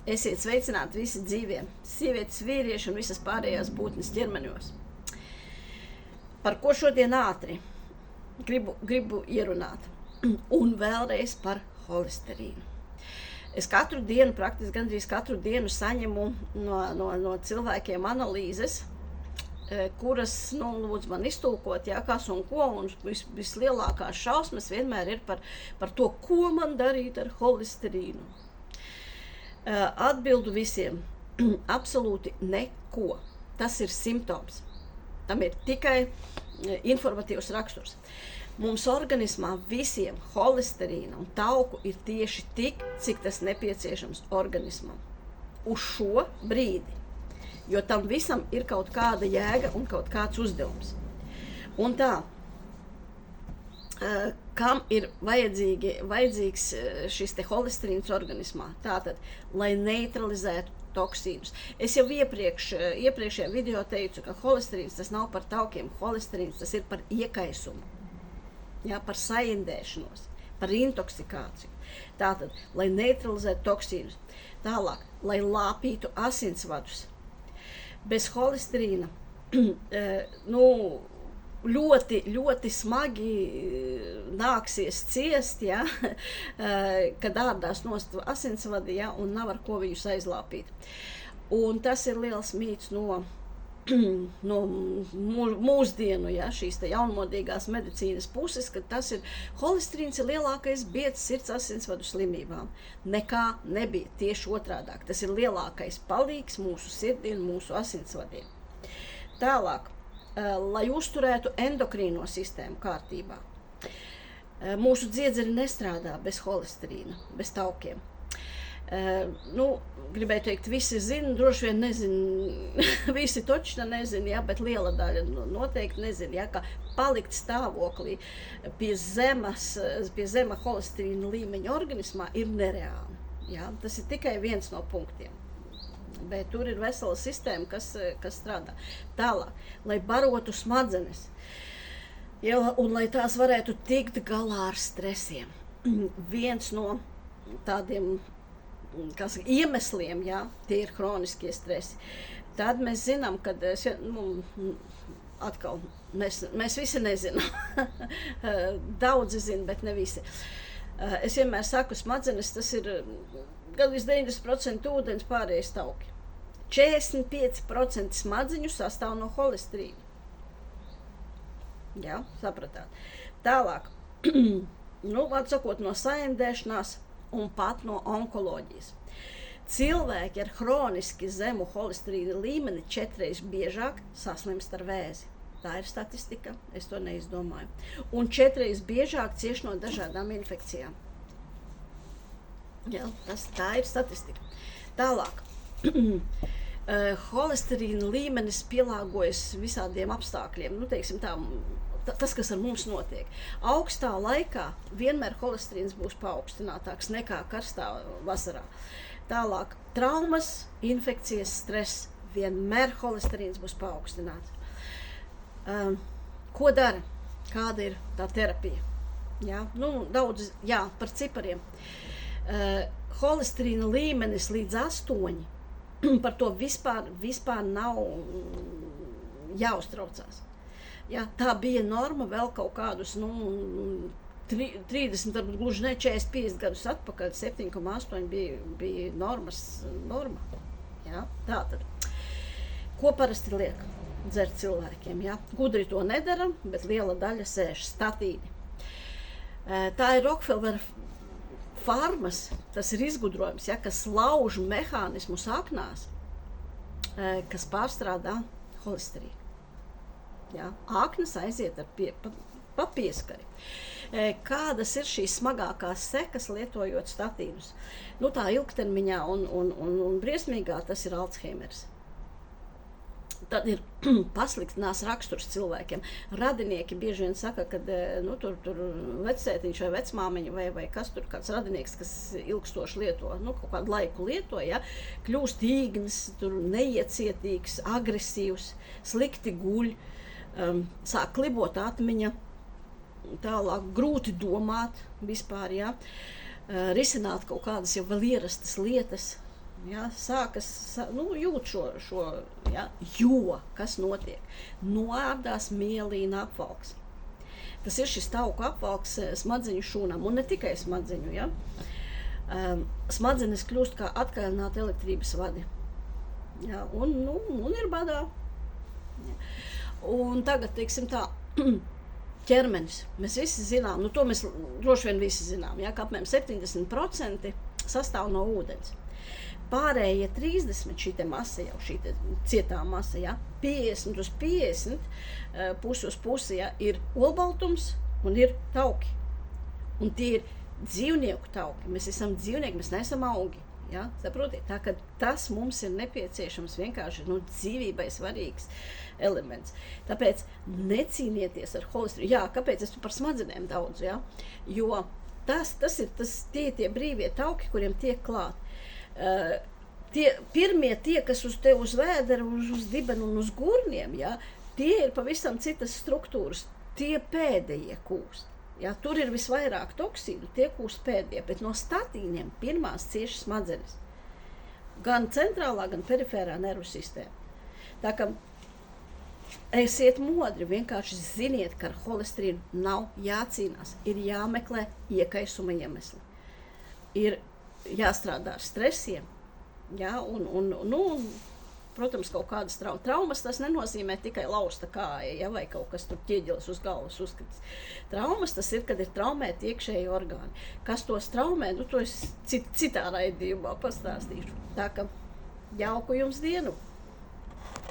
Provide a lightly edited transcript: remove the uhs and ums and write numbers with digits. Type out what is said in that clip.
Esiet sveicināti visi dzīvie, sievietes, vīrieši un visas pārējās būtnes ķermeņos. Par ko šodien ātri gribu ierunāt. Un vēlreiz par holesterīnu. Es katru dienu, praktiski gandrīz katru dienu saņemu no cilvēkiem analīzes, kuras, lūdzu man iztulkot, kas un ko, un vislielākās šausmas vienmēr ir par to, ko man darīt ar holesterīnu. Atbildu visiem, absolūti neko. Tas ir simptoms. Tam ir tikai informatīvs raksturs. Mums organismā visiem holesterīna un tauku ir tieši tik, cik tas nepieciešams organismam. Uz šo brīdi. Jo tam visam ir kaut kāda jēga un kaut kāds uzdevums. Un tā, kam ir vajadzīgs šis te holesterīns organismā? Tātad, lai neutralizētu toksīnus. Es jau iepriekšējā video teicu, ka holesterīns tas nav par taukiem, holesterīns tas ir par iekaisumu, par saindēšanos, par intoksikāciju. Tātad, lai neutralizētu toksīnus. Tālāk, lai lāpītu asinsvadus. Bez holesterīna ļoti smagi nāksies ciest, kad ārdās nost asinsvadi, un nav ar ko viņus aizlāpīt. Un tas ir liels mīts no mūsdienu, šīs te jaunmodīgās medicīnas puses, ka tas ir, holesterīns ir lielākais biedrs sirds asinsvadu slimībām. Nekā nebija, tieši otrādāk. Tas ir lielākais palīgs mūsu sirdī un mūsu asinsvadiem. Tālāk, lai uzturētu endokrīno sistēmu kārtībā. Mūsu dziedzeri nestrādā bez holesterīna, bez taukiem. Gribēju teikt, visi zina, droši vien nezina, visi točna nezina, bet liela daļa noteikti nezina, ka palikt stāvoklī pie zema holesterīna līmeņa organismā ir nereāli. Tas ir tikai viens no punktiem. Bet tur ir vesela sistēma, kas strādā. Tālāk, lai barotu smadzenes, un lai tās varētu tikt galā ar stresiem. Viens no tādiem iemesliem, tie ir hroniskie stresi. Tad mēs zinām, ka atkal mēs visi nezinām. Daudzi zina, bet ne visi. Es vienmēr saku, smadzenes tas ir gandrīz 90% ūdens, pārējais tauki. 45% smadziņu sastāv no holesterīna. Sapratāt. Tālāk, atsakot no saindēšanās un pat no onkoloģijas. Cilvēki ar hroniski zemu holesterīna līmeni 4 reizes biežāk saslimst ar vēzi. Tā ir statistika, es to neizdomāju. Un 4 reizes biežāk cieš no dažādām infekcijām. Tā ir statistika. Tālāk. Holesterīna līmenis pielāgojas visādiem apstākļiem. Teiksim tā, tas, kas ar mums notiek. Augstā laikā vienmēr holesterīns būs paaugstinātāks nekā karstā vasarā. Tālāk, traumas, infekcijas, stress, vienmēr holesterīns būs paaugstināts. Ko dara? Kāda ir tā terapija? Daudz, par cipariem. Holesterīna līmenis līdz 8, par to vispār nav jāuztraucās. Tā bija norma vēl kaut kādus 30, varbūt gluži ne 40-50 gadus atpakaļ, 7,8 bija norma. Tātad, ko parasti liek dzert cilvēkiem? Gudri to nedara, bet liela daļa sēž statīni. Tā ir Rockefeller farmas, tas ir izgudrojums, kas lauž mehānismus aknās, kas pārstrādā holesterīnu. Aknas aiziet pa pieskari. Kādas ir šīs smagākās sekas lietojot statīnus? Tā ilgtermiņā un briesmīgā tas ir Alzheimers. Tad ir pasliktinās raksturs cilvēkiem. Radinieki bieži vien saka, ka tur vecētiņš vai vecmāmiņa vai kas tur, kāds radinieks, kas ilgstoši lieto, kaut kādu laiku lieto, kļūst īgnis, neiecietīgs, agresīvs, slikti guļ, sāk klibot atmiņa, tālāk grūti domāt vispār, risināt kaut kādas jau vēl ierastas lietas, Ja, jūt šo ja, jo, kas notiek. Noārdās mielīna apvalks. Tas ir šis tauku apvalks smadzeņu šūnām, un ne tikai smadzeņu. Ja. Smadzenes kļūst kā atkaļināti elektrības vadi. Ja, un ir badā. Ja. Un tagad, teiksim tā, ķermenis. Mēs visi zinām, to mēs droši vien visi zinām, ja, ka apmēram 70% sastāv no ūdens. Pārējie 30 šī masa jau, šī cietā masa, ja, 50 uz 50, pusi uz pusi, ja, ir olbaltums un ir tauki. Un tie ir dzīvnieku tauki. Mēs esam dzīvnieki, mēs neesam augi. Ja, saprotiet, tā ka tas mums ir nepieciešams vienkārši dzīvībai svarīgs elements. Tāpēc necīnieties ar holesterīnu. Jā, kāpēc es par smadzenēm daudz, ja? Jo tie brīvie tauki, kuriem tiek klāt. Tie, kas uz te uz vēdera, uz dibena un uz gurniem, ja, tie ir pavisam citas struktūras, tie pēdējie kūst. Ja, tur ir visvairāk toksīnu, tie kūst pēdējie, bet no statīniem pirmās cieši smadzenes. Gan centrālā, gan perifērā nervu sistēma. Tā kā esiet modri, vienkārši ziniet, ka ar holesterīnu nav jācīnās, ir jāmeklē iekaisuma iemesli. Ir jāstrādā ar stresiem, ja, protams, kaut kādas traumas, tas nenozīmē tikai lausta kāja, ja, vai kaut kas tur ķieģelis uz galvas uzskatīs. Traumas tas ir, kad ir traumēti iekšēji orgāni. Kas tos traumē, to es citā raidījumā pastāstīšu. Tā ka jauku jums dienu!